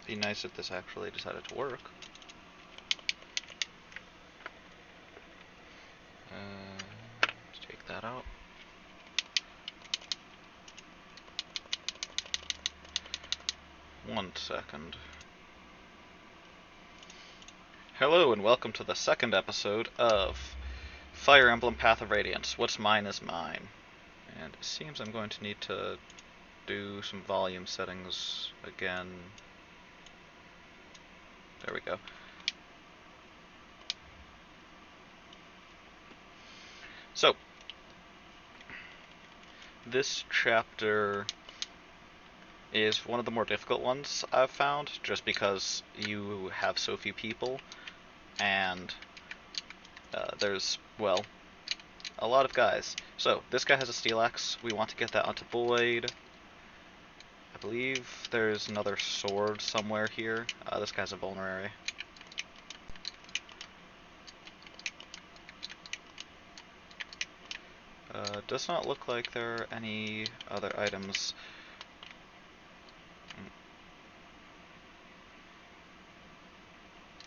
Be nice if this actually decided to work. Let's take that out. One second. Hello and welcome to the second episode of Fire Emblem Path of Radiance. What's mine is mine. And it seems I'm going to need to do some volume settings again. There we go. So, this chapter is one of the more difficult ones I've found, just because you have so few people, and there's, well, a lot of guys. So, this guy has a steel axe. We want to get that onto Boyd. I believe there's another sword somewhere here. This guy's a vulnerary. Does not look like there are any other items.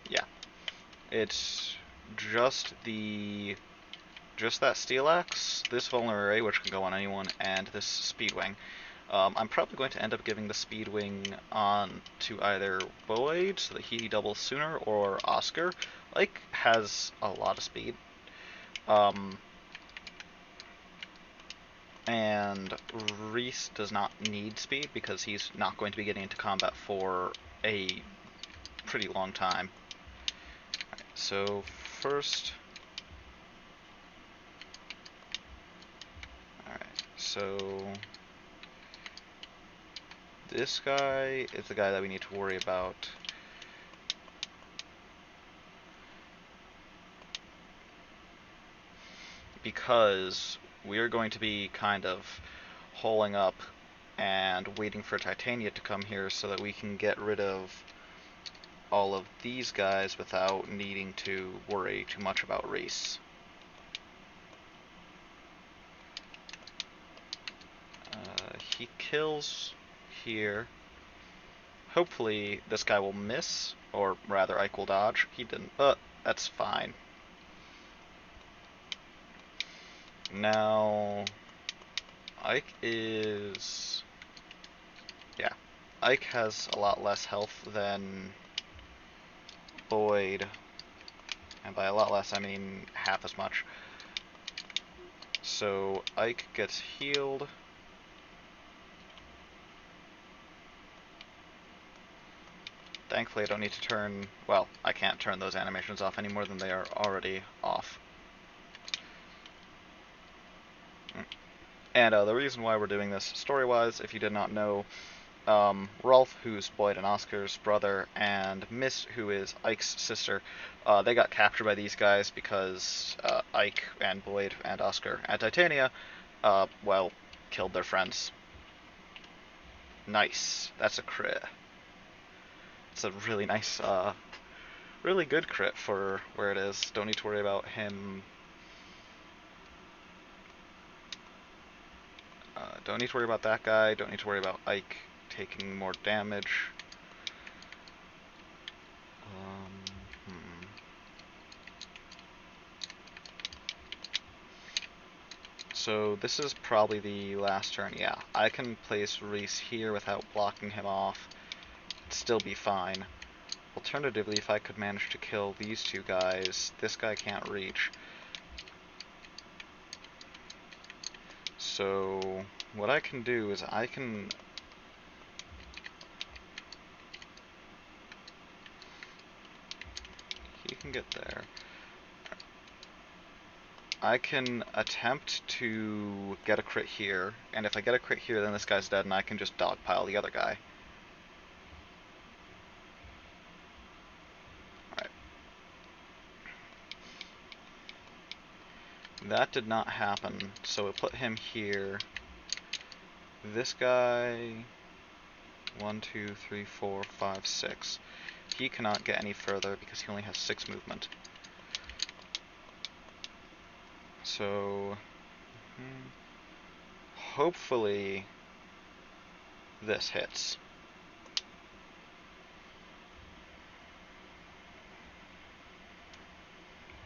Yeah, it's just that steel axe, this vulnerary, which can go on anyone, and this speed wing. I'm probably going to end up giving the speed wing on to either Boyd, so that he doubles sooner, or Oscar. Like, has a lot of speed. And Reese does not need speed because he's not going to be getting into combat for a pretty long time. Right, so first, alright, so this guy is the guy that we need to worry about. Because we are going to be kind of holing up and waiting for Titania to come here so that we can get rid of all of these guys without needing to worry too much about Reese. He kills here. Hopefully this guy will miss, or rather Ike will dodge. He didn't, but that's fine. Now, Ike is... yeah, Ike has a lot less health than Boyd, and by a lot less I mean half as much. So Ike gets healed. Thankfully I don't need to turn, well, I can't turn those animations off any more than they are already off. And the reason why we're doing this story-wise, if you did not know, Rolf, who's Boyd and Oscar's brother, and Miss, who is Ike's sister, they got captured by these guys because Ike and Boyd and Oscar and Titania, well, killed their friends. Nice. That's a crit. It's a really nice, really good crit for where it is. Don't need to worry about him. Don't need to worry about that guy. Don't need to worry about Ike taking more damage. So this is probably the last turn. Yeah, I can place Reese here without blocking him off. It'd still be fine. Alternatively, if I could manage to kill these two guys, this guy can't reach. So what I can do is I can... he can get there. I can attempt to get a crit here, and if I get a crit here, then this guy's dead, and I can just dogpile the other guy. Alright. That did not happen, so we'll put him here. This guy... 1, 2, 3, 4, 5, 6. He cannot get any further because he only has 6 movement. So... hopefully... this hits.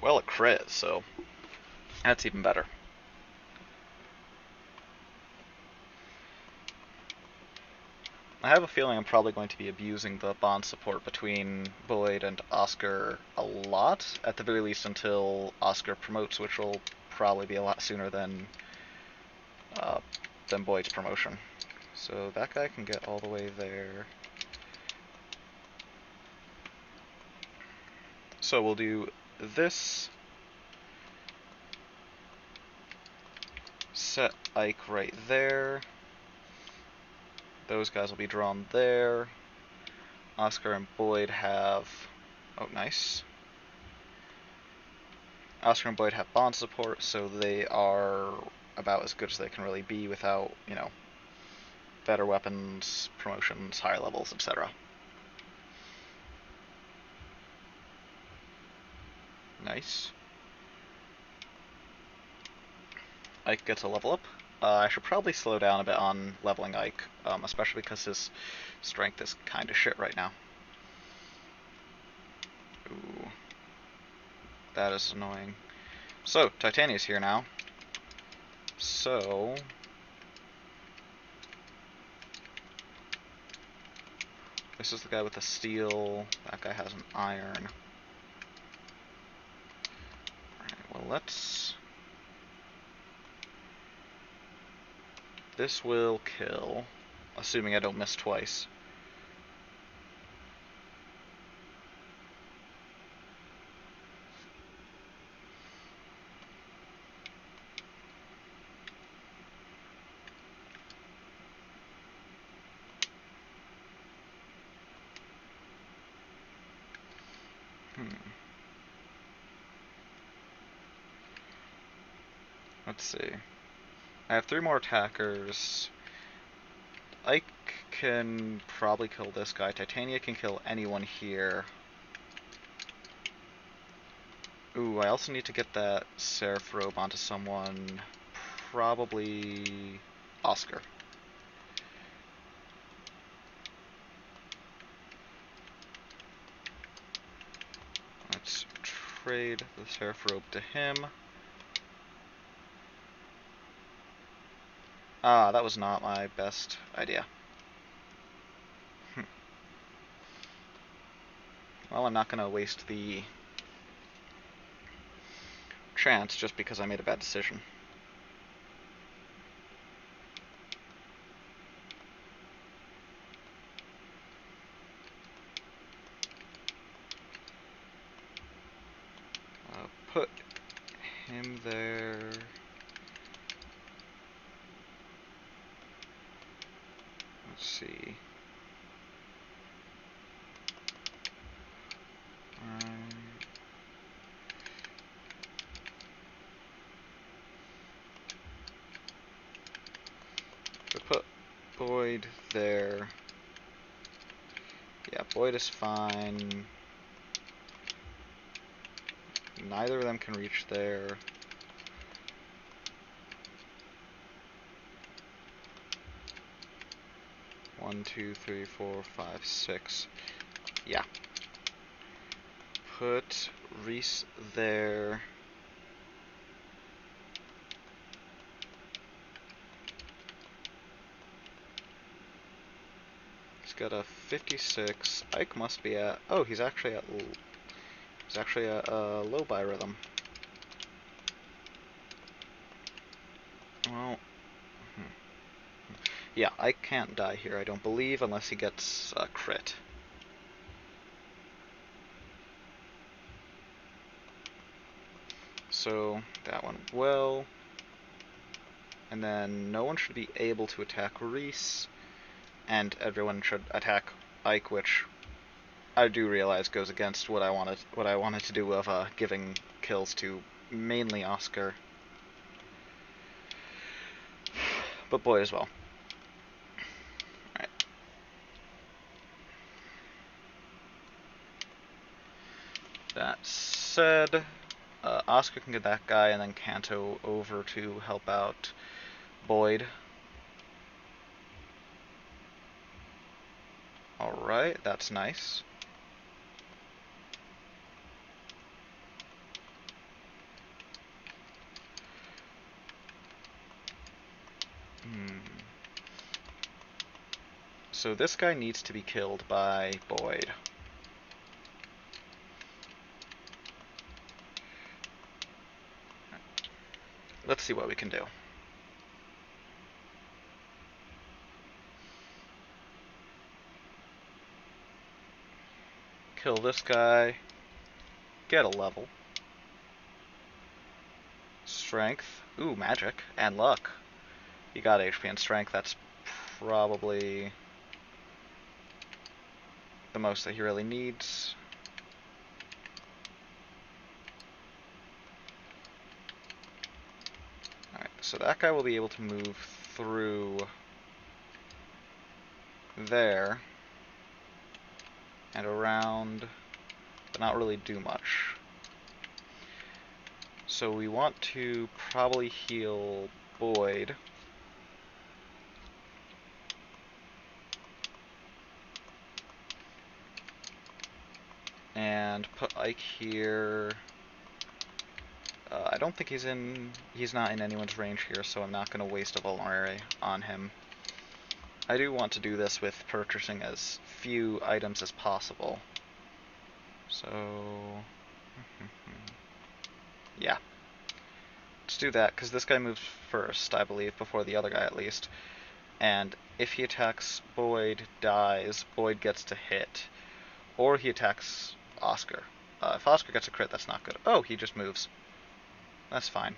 Well, a crit, so that's even better. I have a feeling I'm probably going to be abusing the bond support between Boyd and Oscar a lot, at the very least until Oscar promotes, which will probably be a lot sooner uh, than Boyd's promotion. So that guy can get all the way there. So we'll do this. Set Ike right there. Those guys will be drawn there. Oscar and Boyd have... Oh, nice. Oscar and Boyd have bond support, so they are about as good as they can really be without, you know, better weapons, promotions, higher levels, etc. Nice. Ike gets a level up. I should probably slow down a bit on leveling Ike, especially because his strength is kind of shit right now. Ooh. That is annoying. So, Titania's here now. So... This is the guy with the steel. That guy has an iron. Alright, well let's... This will kill, assuming I don't miss twice. Let's see. I have 3 more attackers. Ike can probably kill this guy. Titania can kill anyone here. Ooh, I also need to get that Seraph robe onto someone. Probably Oscar. Let's trade the Seraph robe to him. Ah, that was not my best idea. Well, I'm not going to waste the chance just because I made a bad decision. Put him there. Let's see. So put Boyd there. Yeah, Boyd is fine. Neither of them can reach there. One, two, three, four, five, six. Yeah. Put Reese there. He's got a 56. Ike must be at... Oh, he's actually at low biorhythm. Well, yeah, Ike can't die here, I don't believe, unless he gets a crit. So, that one will. And then no one should be able to attack Reese, and everyone should attack Ike, which I do realize goes against what I wanted to do of giving kills to mainly Oscar, but Boyd as well. Alright. That said, Oscar can get that guy, and then Kanto over to help out Boyd. Alright, that's nice. So this guy needs to be killed by Boyd. Let's see what we can do. Kill this guy. Get a level. Strength. Ooh, magic. And luck. He got HP and strength. That's probably the most that he really needs. Alright, so that guy will be able to move through there and around, but not really do much. So we want to probably heal Boyd. And put Ike here. I don't think he's not in anyone's range here, so I'm not going to waste a vulnerary on him. I do want to do this with purchasing as few items as possible. So, yeah. Let's do that, because this guy moves first, I believe, before the other guy at least. And if he attacks Boyd, dies, Boyd gets to hit. Or he attacks Oscar. If Oscar gets a crit, that's not good. Oh, he just moves. That's fine.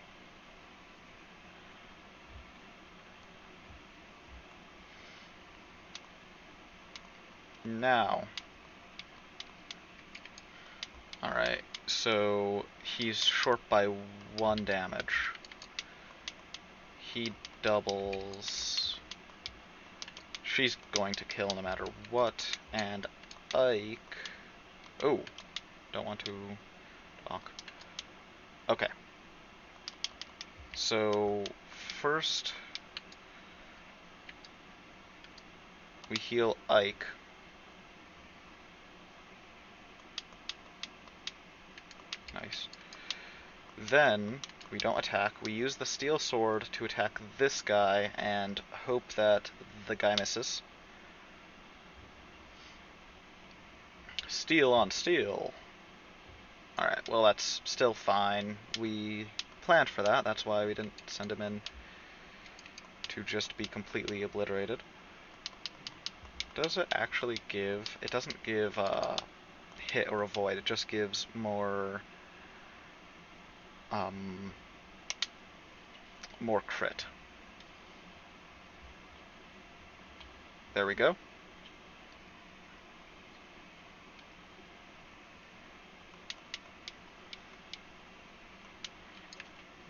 Now. Alright, so he's short by 1 damage. He doubles. She's going to kill no matter what. And Ike... Oh, don't want to talk. Okay. So, first, we heal Ike. Nice. Then, we don't attack. We use the steel sword to attack this guy and hope that the guy misses. Steel on steel. Alright, well that's still fine. We planned for that, that's why we didn't send him in to just be completely obliterated. Does it actually give... It doesn't give hit or avoid, it just gives more... more crit. There we go.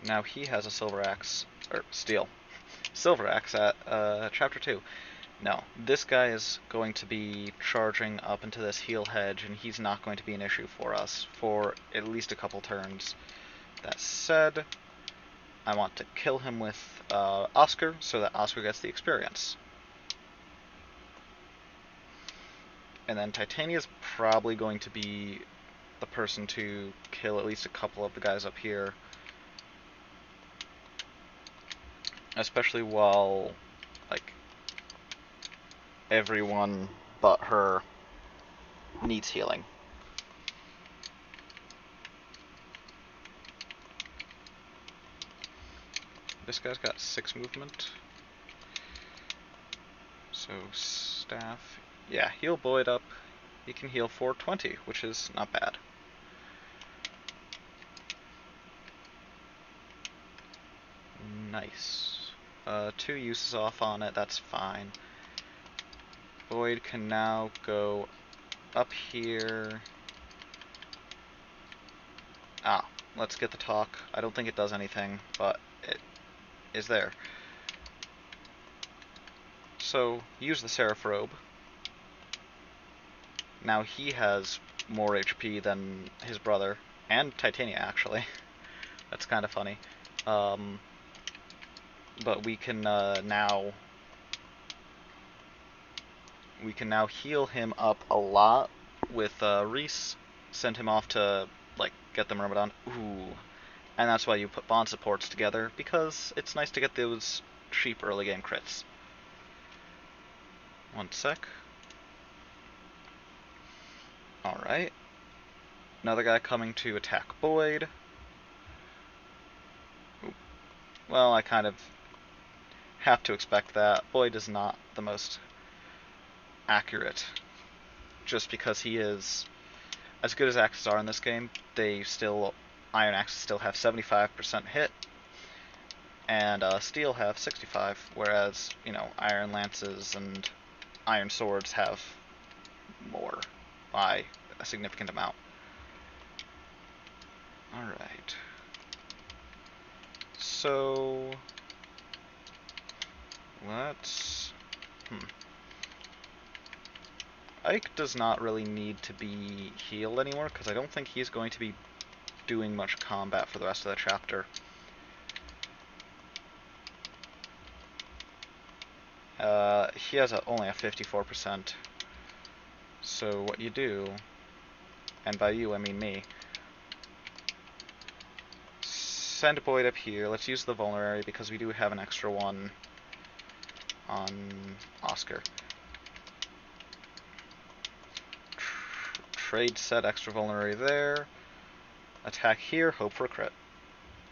Now he has a silver axe, or steel. Silver axe at chapter 2. No, this guy is going to be charging up into this heal hedge, and he's not going to be an issue for us for at least a couple turns. That said, I want to kill him with Oscar, so that Oscar gets the experience. And then Titania's probably going to be the person to kill at least a couple of the guys up here. Especially while, like, everyone but her needs healing. This guy's got 6 movement. So, staff. Yeah, heal Boyd up. He can heal 420, which is not bad. Nice. 2 uses off on it, that's fine. Boyd can now go up here. Ah, let's get the talk. I don't think it does anything, but it is there. So, use the Seraph Robe. Now he has more HP than his brother, and Titania actually. That's kind of funny. But we can now heal him up a lot with Reese. Send him off to like get the Myrmidon. Ooh, and that's why you put bond supports together, because it's nice to get those cheap early game crits. One sec. Alright. Another guy coming to attack Boyd. Oop. Well, I kind of have to expect that. Boyd is not the most accurate. Just because he is, as good as axes are in this game, iron axes still have 75% hit, and steel have 65, whereas, iron lances and iron swords have more by a significant amount. Alright. So let's... Ike does not really need to be healed anymore, because I don't think he's going to be doing much combat for the rest of the chapter. He has only a 54%. So what you do, and by you I mean me, send Boyd up here. Let's use the vulnerary because we do have an extra one on Oscar. Trade set extra vulnerary there. Attack here, hope for a crit.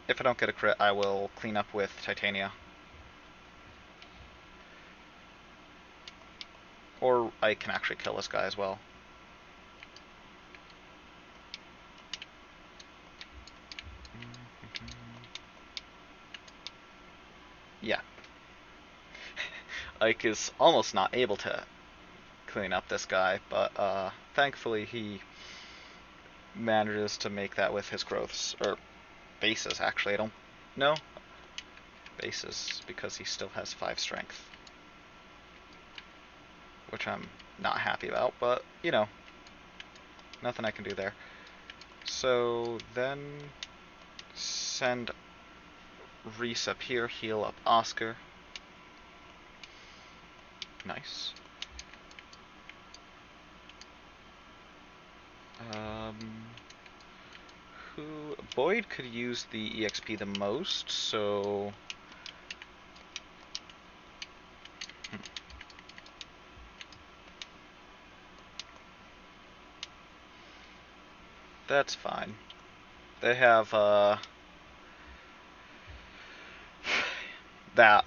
If I don't get a crit, I will clean up with Titania. Or I can actually kill this guy as well. Yeah. Ike is almost not able to clean up this guy, but thankfully he manages to make that with his growths, or bases actually, I don't know. Bases, because he still has 5 strength. Which I'm not happy about, but, nothing I can do there. So then send Reese up here, heal up Oscar. Nice. Boyd could use the EXP the most, so... That's fine. They have, that.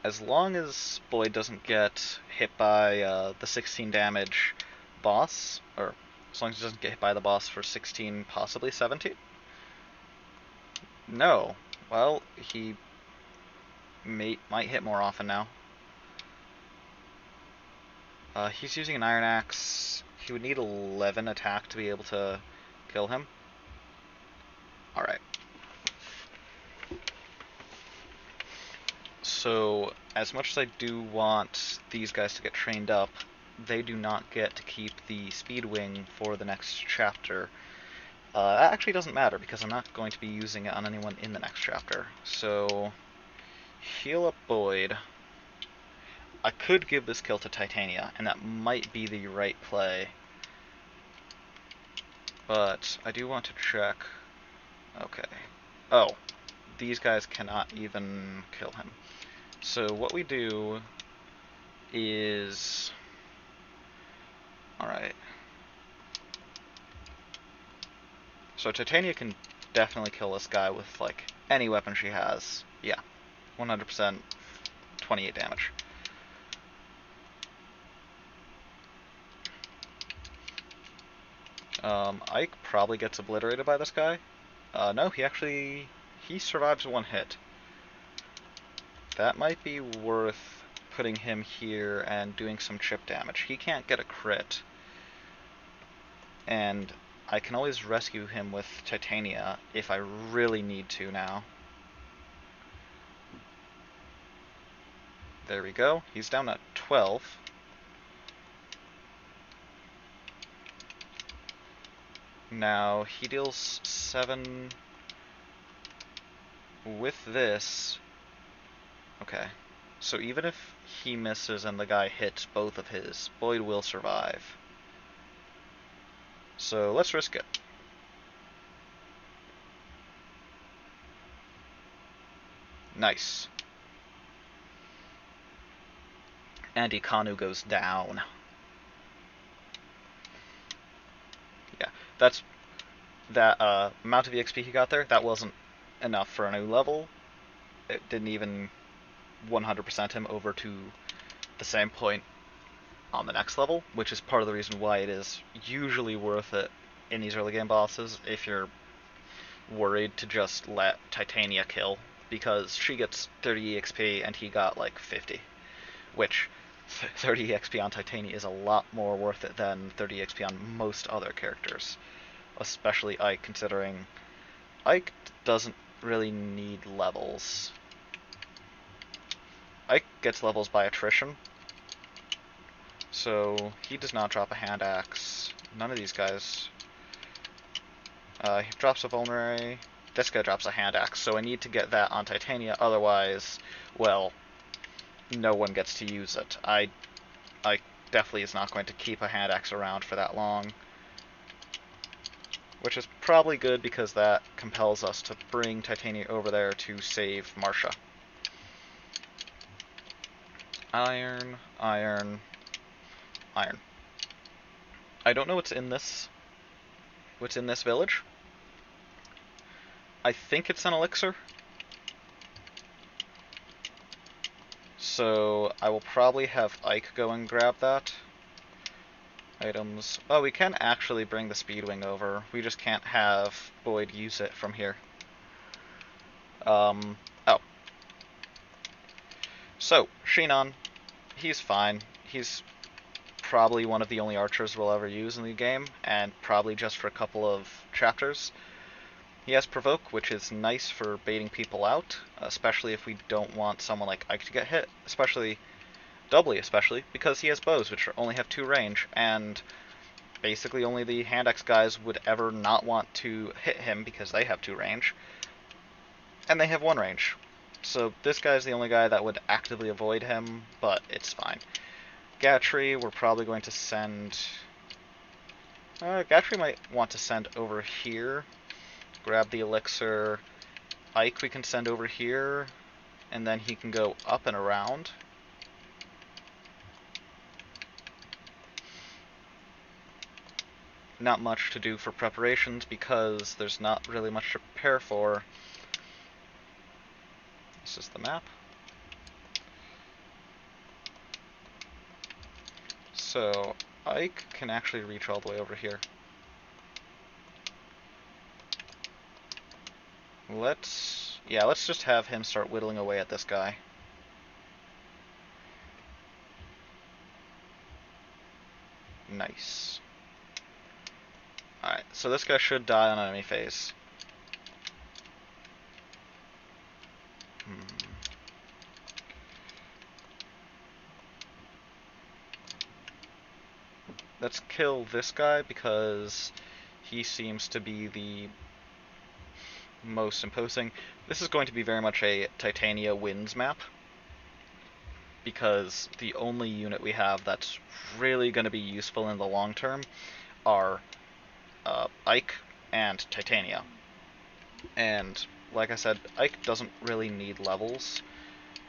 As long as Boyd doesn't get hit by the 16 damage boss, or as long as he doesn't get hit by the boss for 16, possibly 17? No. Well, he might hit more often now. He's using an iron axe. He would need 11 attack to be able to kill him. Alright. So, as much as I do want these guys to get trained up, they do not get to keep the speed wing for the next chapter. That actually doesn't matter, because I'm not going to be using it on anyone in the next chapter. So, heal up Boyd. I could give this kill to Titania, and that might be the right play. But I do want to check... Okay. Oh, these guys cannot even kill him. So what we do is... Alright. So Titania can definitely kill this guy with, like, any weapon she has. Yeah. 100%, 28 damage. Ike probably gets obliterated by this guy. No, he survives one hit. That might be worth putting him here and doing some chip damage. He can't get a crit. And I can always rescue him with Titania if I really need to now. There we go. He's down at 12. Now, he deals 7 with this. Okay. So even if he misses and the guy hits both of his, Boyd will survive. So let's risk it. Nice. and Ikanu goes down. Yeah, that's that amount of EXP he got there. That wasn't enough for a new level. It didn't even 100% him over to the same point on the next level, which is part of the reason why it is usually worth it in these early game bosses if you're worried to just let Titania kill, because she gets 30 EXP and he got like 50, which 30 EXP on Titania is a lot more worth it than 30 EXP on most other characters, especially Ike, considering Ike doesn't really need levels. Ike gets levels by attrition, so he does not drop a hand axe. None of these guys. He drops a vulnerary. This guy drops a hand axe, so I need to get that on Titania, otherwise, well, no one gets to use it. I definitely is not going to keep a hand axe around for that long. Which is probably good, because that compels us to bring Titania over there to save Marcia. Iron, iron, iron. I don't know what's in this village. I think it's an elixir. So I will probably have Ike go and grab that. Items. Oh, we can actually bring the Speedwing over. We just can't have Boyd use it from here. Oh. So, Shinon, he's fine. He's probably one of the only archers we'll ever use in the game, and probably just for a couple of chapters. He has Provoke, which is nice for baiting people out, especially if we don't want someone like Ike to get hit, doubly especially, because he has bows, which only have 2 range, and basically only the hand axe guys would ever not want to hit him because they have 2 range, and they have 1 range. So this guy's the only guy that would actively avoid him, but it's fine. Gatry, we're probably going to send... Gatry might want to send over here. Grab the elixir. Ike we can send over here, and then he can go up and around. Not much to do for preparations, because there's not really much to prepare for. This is the map. So Ike can actually reach all the way over here. Let's just have him start whittling away at this guy. Nice. Alright, so this guy should die on enemy phase. Let's kill this guy, because he seems to be the most imposing. This is going to be very much a Titania wins map, because the only unit we have that's really going to be useful in the long term are Ike and Titania. And like I said, Ike doesn't really need levels,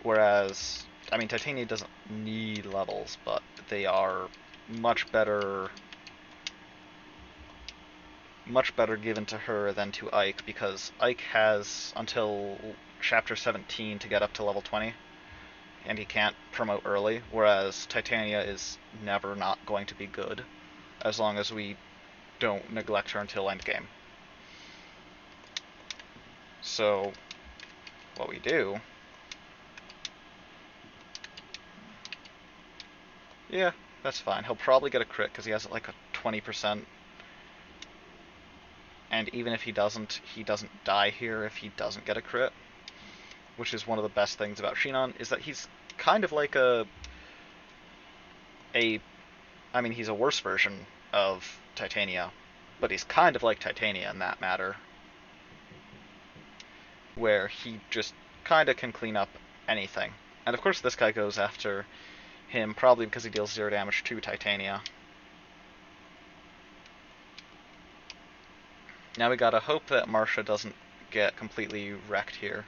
whereas, I mean, Titania doesn't need levels, but they are much better given to her than to Ike, because Ike has until chapter 17 to get up to level 20, and he can't promote early, whereas Titania is never not going to be good, as long as we don't neglect her until endgame. So, what we do... Yeah, that's fine. He'll probably get a crit, because he has like a 20%. And even if he doesn't die here if he doesn't get a crit. Which is one of the best things about Shinon, is that he's kind of like I mean, he's a worse version of Titania, but he's kind of like Titania in that matter, where he just kind of can clean up anything. And of course this guy goes after him, probably because he deals 0 damage to Titania. Now we gotta hope that Marcia doesn't get completely wrecked here.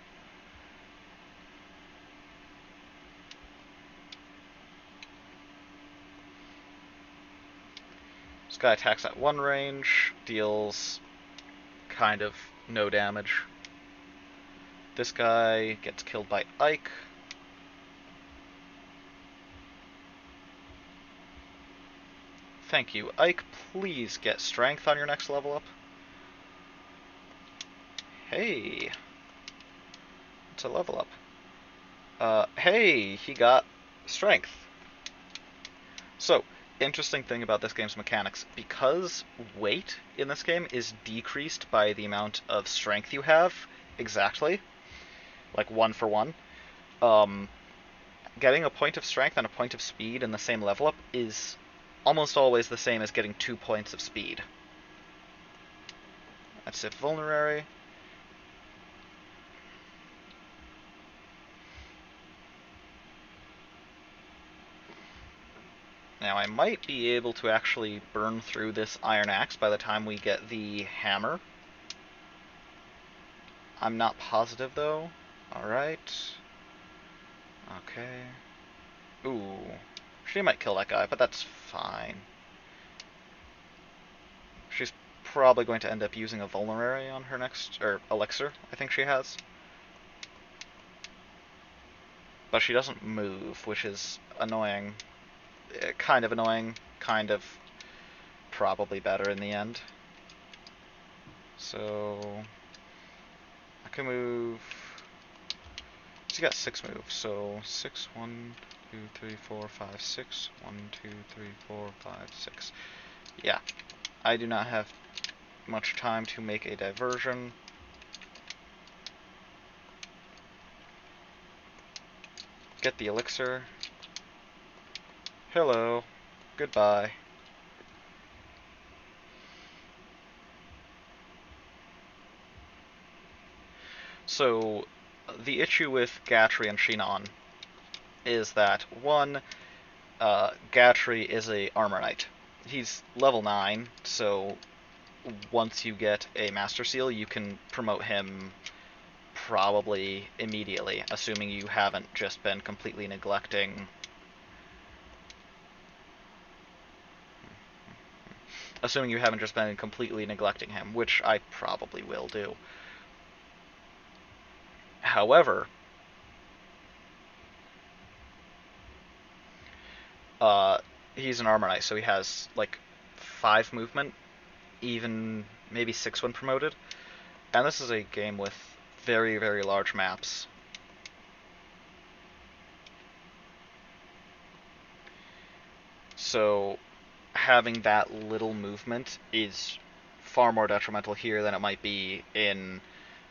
This guy attacks at one range, deals kind of no damage. This guy gets killed by Ike. Thank you. Ike, please get strength on your next level up. Hey. It's a level up. Hey, he got strength. So, interesting thing about this game's mechanics, because weight in this game is decreased by the amount of strength you have, exactly, like 1-for-1, getting a point of strength and a point of speed in the same level up is almost always the same as getting 2 points of speed. That's it, vulnerary. Now I might be able to actually burn through this iron axe by the time we get the hammer. I'm not positive though. Alright. Okay. Ooh. She might kill that guy, but that's fine. She's probably going to end up using a vulnerary on her next, or elixir, I think she has. But she doesn't move, which is annoying. Kind of annoying, kind of probably better in the end. So I can move. She's got 6 moves, so 6, 1, 2, 3, 4, 5, 6. 1, 2, 3, 4, 5, 6. Yeah, I do not have much time to make a diversion. Get the elixir. Hello. Goodbye. So, the issue with Gatry and Shinon is that, one, Gatry is a armor knight. He's level 9, so once you get a Master Seal, you can promote him probably immediately, assuming you haven't just been completely neglecting... Assuming you haven't just been completely neglecting him, which I probably will do. However, he's an armor knight, so he has like 5 movement, even maybe 6 when promoted. And this is a game with very, very large maps. So having that little movement is far more detrimental here than it might be in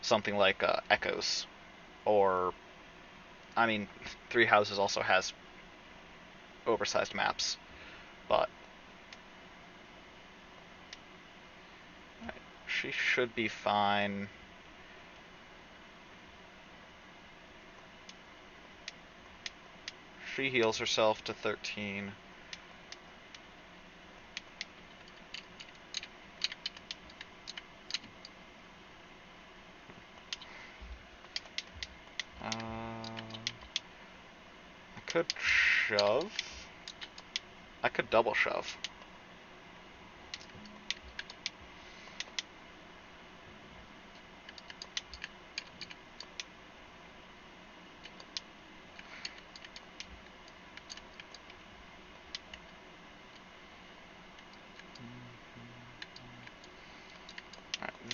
something like Echoes. Or, I mean, Three Houses also has oversized maps, but she should be fine. She heals herself to 13. I could shove. I could double shove.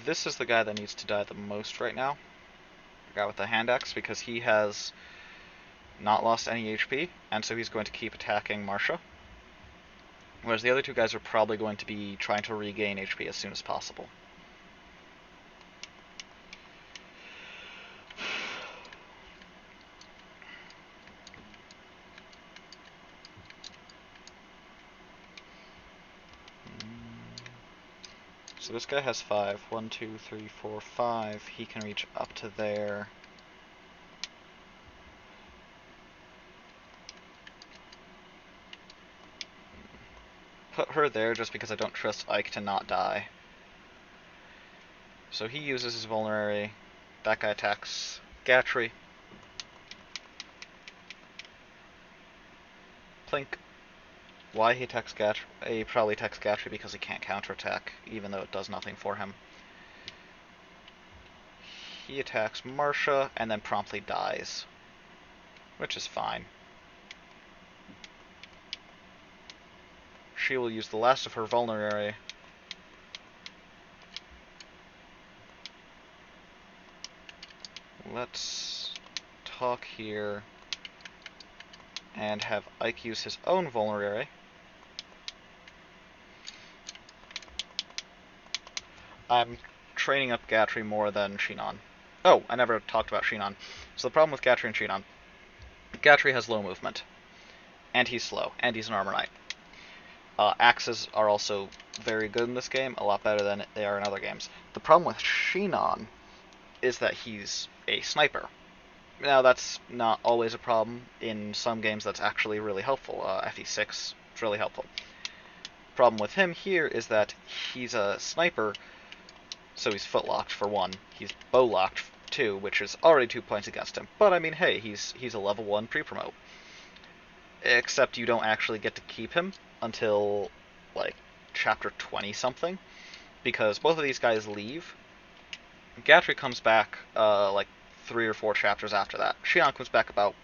This is the guy that needs to die the most right now. The guy with the hand axe, because he has not lost any HP, and so he's going to keep attacking Marsha. Whereas the other 2 guys are probably going to be trying to regain HP as soon as possible. So this guy has 5. 1, 2, 3, 4, 5. He can reach up to there. Put her there just because I don't trust Ike to not die. So he uses his vulnerary. That guy attacks Gatry. Plink. Why he attacks Gatry? He probably attacks Gatry because he can't counterattack, even though it does nothing for him. He attacks Marsha and then promptly dies, which is fine. She will use the last of her vulnerary. Let's talk here and have Ike use his own vulnerary. I'm training up Gatry more than Shinon. Oh, I never talked about Shinon. So the problem with Gatry and Shinon, Gatry has low movement, and he's slow, and he's an armor knight. Axes are also very good in this game, a lot better than they are in other games. The problem with Shinon is that he's a sniper. Now, that's not always a problem. In some games, that's actually really helpful. FE6 is really helpful. Problem with him here is that he's a sniper, so he's footlocked for 1. He's bowlocked 2, which is already 2 points against him. But I mean, hey, he's a level 1 pre-promote. Except you don't actually get to keep him until, like, chapter 20-something, because both of these guys leave. Gatry comes back, like, 3 or 4 chapters after that. Shion comes back about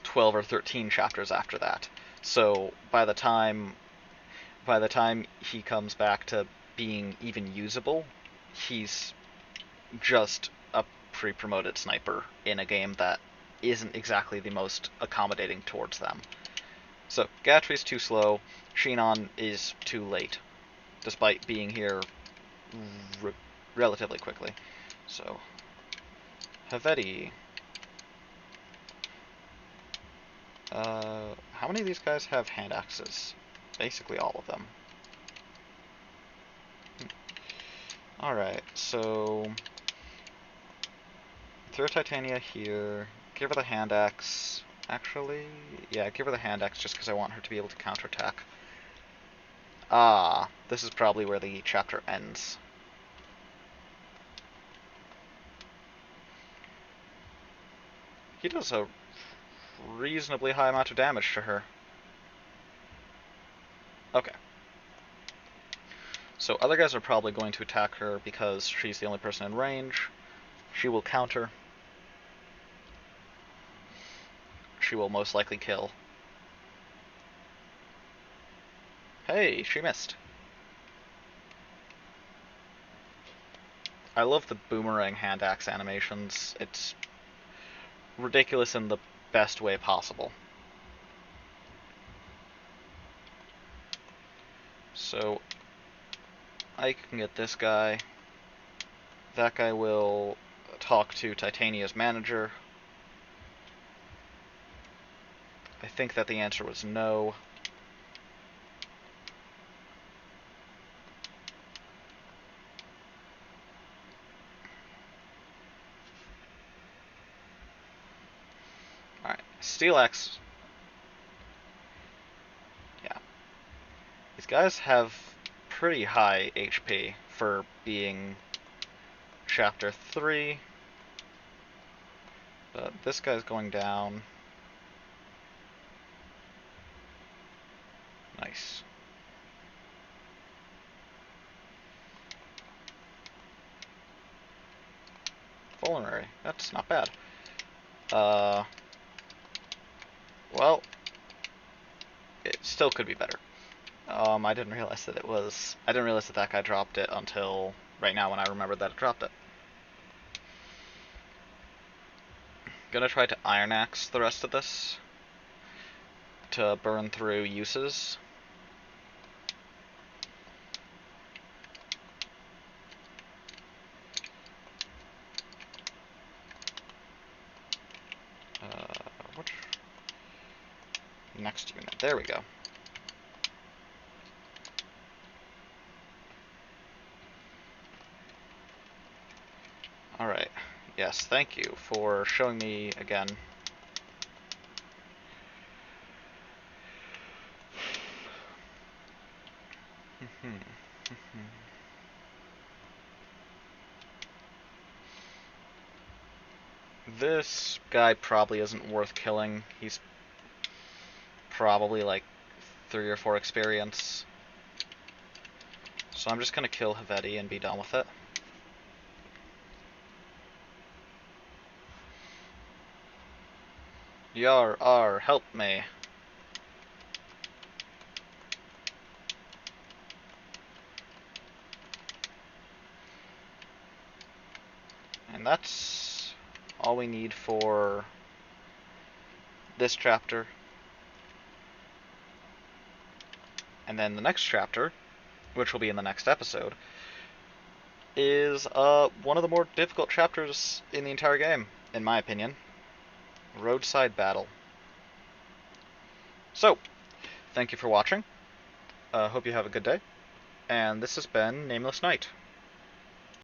12 or 13 chapters after that. So by the time he comes back to being even usable, he's just a pre-promoted sniper in a game that isn't exactly the most accommodating towards them. So Gatry's too slow, Shinon is too late, despite being here relatively quickly. So Haveti. How many of these guys have hand axes? Basically all of them. Alright, so throw Titania here, give her the hand axe. Actually, yeah, give her the hand axe just because I want her to be able to counterattack. Ah, this is probably where the chapter ends. He does a reasonably high amount of damage to her. Okay. So other guys are probably going to attack her because she's the only person in range. She will counter. She will most likely kill. Hey, she missed. I love the boomerang hand axe animations. It's ridiculous in the best way possible. So I can get this guy. That guy will talk to Titania's manager. I think that the answer was no. Alright, Steel Axe. Yeah. These guys have pretty high HP for being Chapter 3. But this guy's going down. Nice. Vulnerary. That's not bad. Well, it still could be better. I didn't realize that I didn't realize that that guy dropped it until right now when I remembered that it dropped it. Gonna try to Iron Axe the rest of this to burn through uses. Which next unit? There we go. Alright. Yes, thank you for showing me again. This guy probably isn't worth killing. He's probably like 3 or 4 experience. So I'm just gonna kill Haveti and be done with it. Yar, help me. And that's all we need for this chapter. And then the next chapter, which will be in the next episode, is one of the more difficult chapters in the entire game, in my opinion. Roadside Battle. So, thank you for watching. Hope you have a good day. And this has been Nameless Knight.